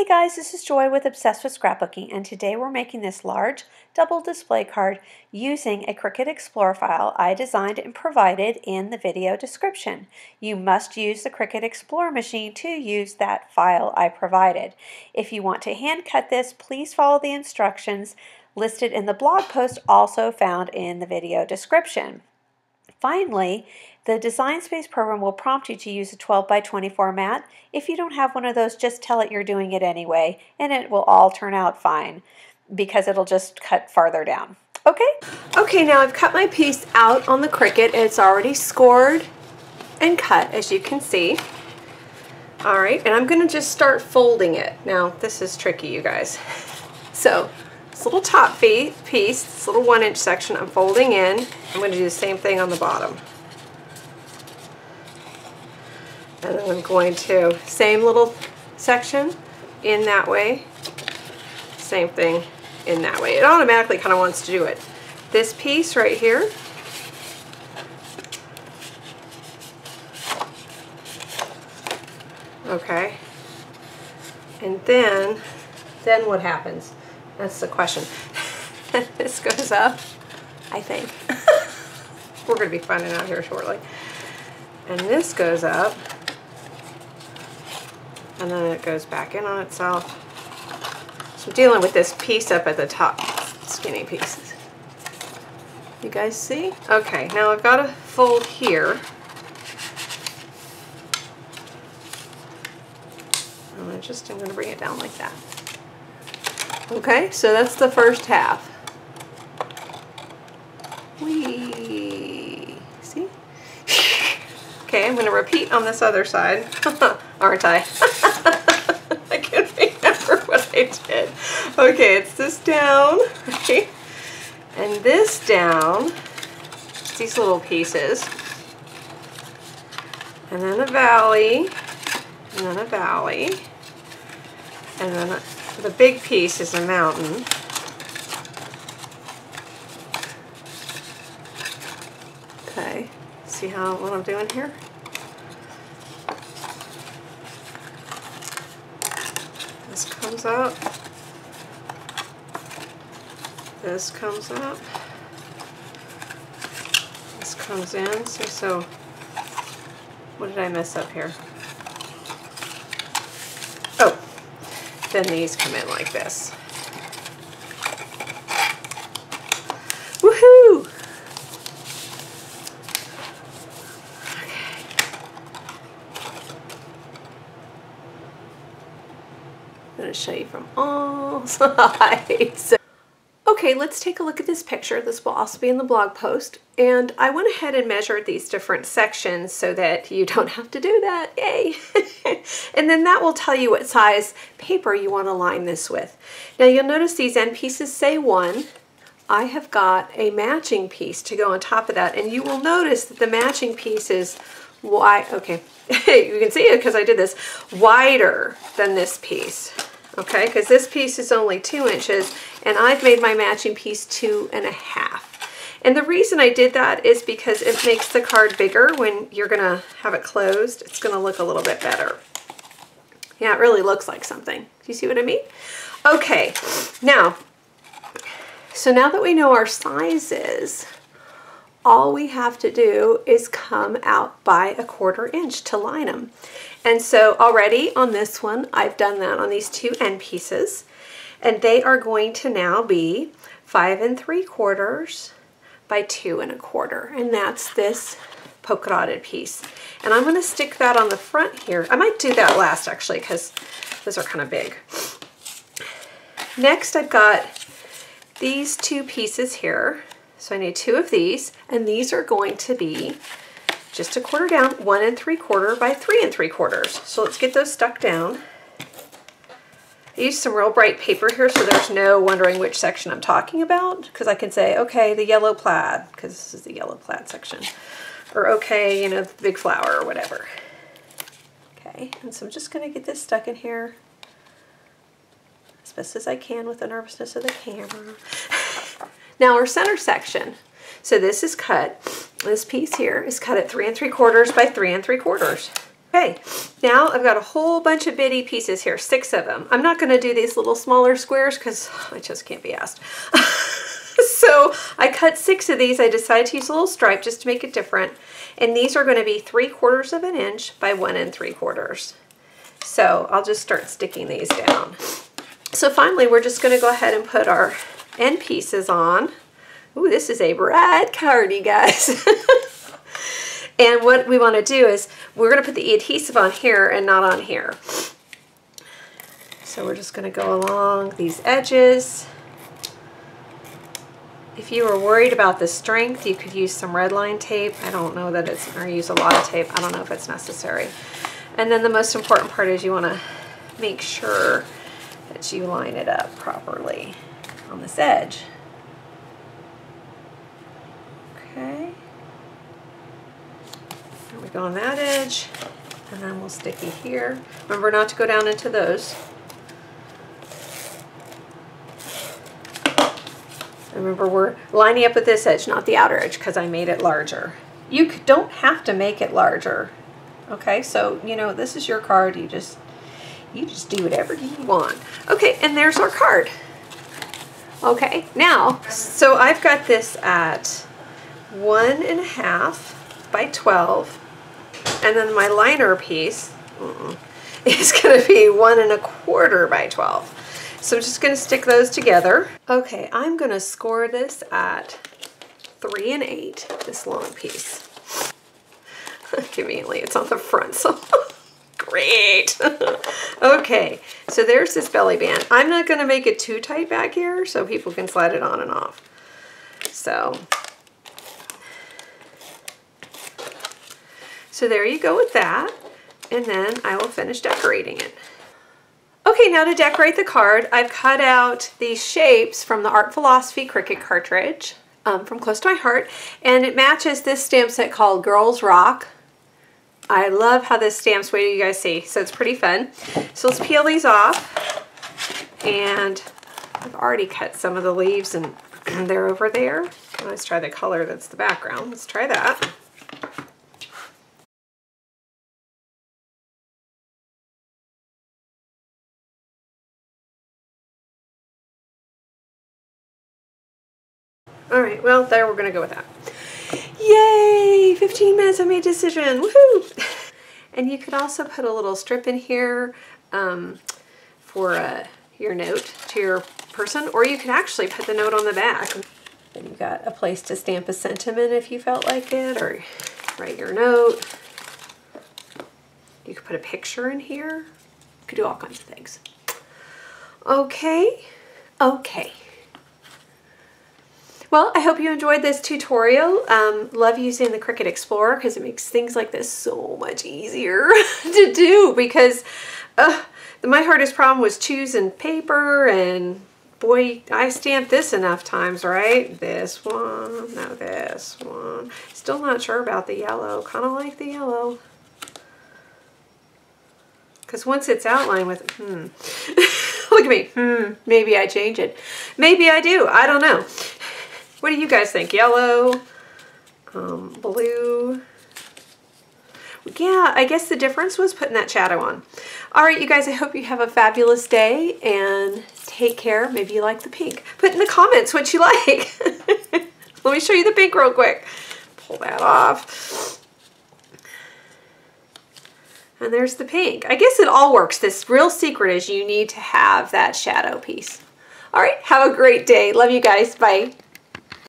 Hey guys, this is Joy with Obsessed with Scrapbooking, and today we're making this large double display card using a Cricut Explore file I designed and provided in the video description. You must use the Cricut Explore machine to use that file I provided. If you want to hand cut this, please follow the instructions listed in the blog post also found in the video description. Finally, the Design Space program will prompt you to use a 12 by 20 format. If you don't have one of those, just tell it you're doing it anyway, and it will all turn out fine because it'll just cut farther down. Okay, now I've cut my piece out on the Cricut. It's already scored and cut, as you can see. All right, and I'm going to just start folding it. Now, this is tricky, you guys. So, this little top piece, this little 1-inch section, I'm folding in. I'm going to do the same thing on the bottom. And then I'm going to, same little section in that way, same thing in that way. It automatically kind of wants to do it. This piece right here, okay, and then what happens? That's the question. This goes up, I think. We're going to be finding out here shortly. And this goes up, and then it goes back in on itself. So I'm dealing with this piece up at the top, skinny pieces. You guys see? Okay, now I've got to fold here. I'm going to bring it down like that. Okay, so that's the first half. Whee! See? Okay, I'm going to repeat on this other side. Aren't I? I can't remember what I did. Okay, it's this down, right? And this down. These little pieces. And then a valley. And then a valley. And then the big piece is a mountain. Okay, see what I'm doing here? This comes up. This comes up. This comes in. So what did I mess up here? Oh, then these come in like this. Woohoo! I'm going to show you from all sides. Okay, let's take a look at this picture. This will also be in the blog post. And I went ahead and measured these different sections so that you don't have to do that. Yay! And then that will tell you what size paper you want to line this with. Now you'll notice these end pieces say 1. I have got a matching piece to go on top of that. And you will notice that the matching piece is wide. Okay, you can see it because I did this. Wider than this piece. Okay, because this piece is only 2 inches and I've made my matching piece 2.5. And the reason I did that is because it makes the card bigger when you're going to have it closed. It's going to look a little bit better. Yeah, it really looks like something. Do you see what I mean? Okay, now, so now that we know our sizes, all we have to do is come out by 1/4 inch to line them. And so already on this one, I've done that on these 2 end pieces. And they are going to now be 5 3/4 by 2 1/4. And that's this polka dotted piece. And I'm going to stick that on the front here. I might do that last actually because those are kind of big. Next I've got these 2 pieces here. So I need 2 of these, and these are going to be just 1/4 down, 1 3/4 by 3 3/4. So let's get those stuck down. I used some real bright paper here so there's no wondering which section I'm talking about, because I can say, okay, the yellow plaid, because this is the yellow plaid section. Or okay, you know, the big flower or whatever. Okay, and so I'm just going to get this stuck in here as best as I can with the nervousness of the camera. Now our center section. So this is cut, this piece here is cut at 3 3/4 by 3 3/4. Okay, now I've got a whole bunch of bitty pieces here, 6 of them. I'm not going to do these little smaller squares because I just can't be asked. So I cut 6 of these. I decided to use a little stripe just to make it different. And these are going to be 3/4 of an inch by 1 3/4. So I'll just start sticking these down. So finally, we're just going to go ahead and put our end pieces on. Ooh, this is a bright card, you guys. And what we want to do is we're going to put the adhesive on here and not on here. So we're just going to go along these edges. If you were worried about the strength, you could use some red line tape. I don't know that it's, or use a lot of tape. I don't know if it's necessary. And then the most important part is you want to make sure that you line it up properly on this edge. Okay. There we go on that edge. And then we'll sticky here. Remember not to go down into those. Remember, we're lining up with this edge, not the outer edge, because I made it larger. You don't have to make it larger. Okay, so, you know, this is your card. You just do whatever you want. Okay, and there's our card. Okay, now, so I've got this at 1.5 by 12, and then my liner piece is going to be 1 1/4 by 12. So I'm just going to stick those together. Okay, I'm going to score this at 3 1/8, this long piece. Conveniently, it's on the front, so great. Okay, so there's this belly band. I'm not going to make it too tight back here so people can slide it on and off. So there you go with that, and then I will finish decorating it. Okay, now to decorate the card, I've cut out these shapes from the Art Philosophy Cricut cartridge from Close to My Heart, and it matches this stamp set called Girls Rock. I love how this stamps, wait till you guys see, so it's pretty fun. So let's peel these off, and I've already cut some of the leaves and they're over there. Let's try the color that's the background. Let's try that. All right, well, there we're gonna go with that. Yay, 15 minutes, I made a decision, woohoo! And you could also put a little strip in here for your note to your person, or you could actually put the note on the back. And you've got a place to stamp a sentiment if you felt like it, or write your note. You could put a picture in here. You could do all kinds of things. Okay, okay. Well, I hope you enjoyed this tutorial. Love using the Cricut Explorer because it makes things like this so much easier to do, because my hardest problem was choosing paper, and boy, I stamped this enough times, right? This one, no, this one. Still not sure about the yellow. Kind of like the yellow. Because once it's outlined with, look at me, maybe I change it. Maybe I do, I don't know. What do you guys think? Yellow, blue. Yeah, I guess the difference was putting that shadow on. All right, you guys, I hope you have a fabulous day and take care. Maybe you like the pink. Put in the comments what you like. Let me show you the pink real quick. Pull that off. And there's the pink. I guess it all works. This real secret is you need to have that shadow piece. All right, have a great day. Love you guys. Bye.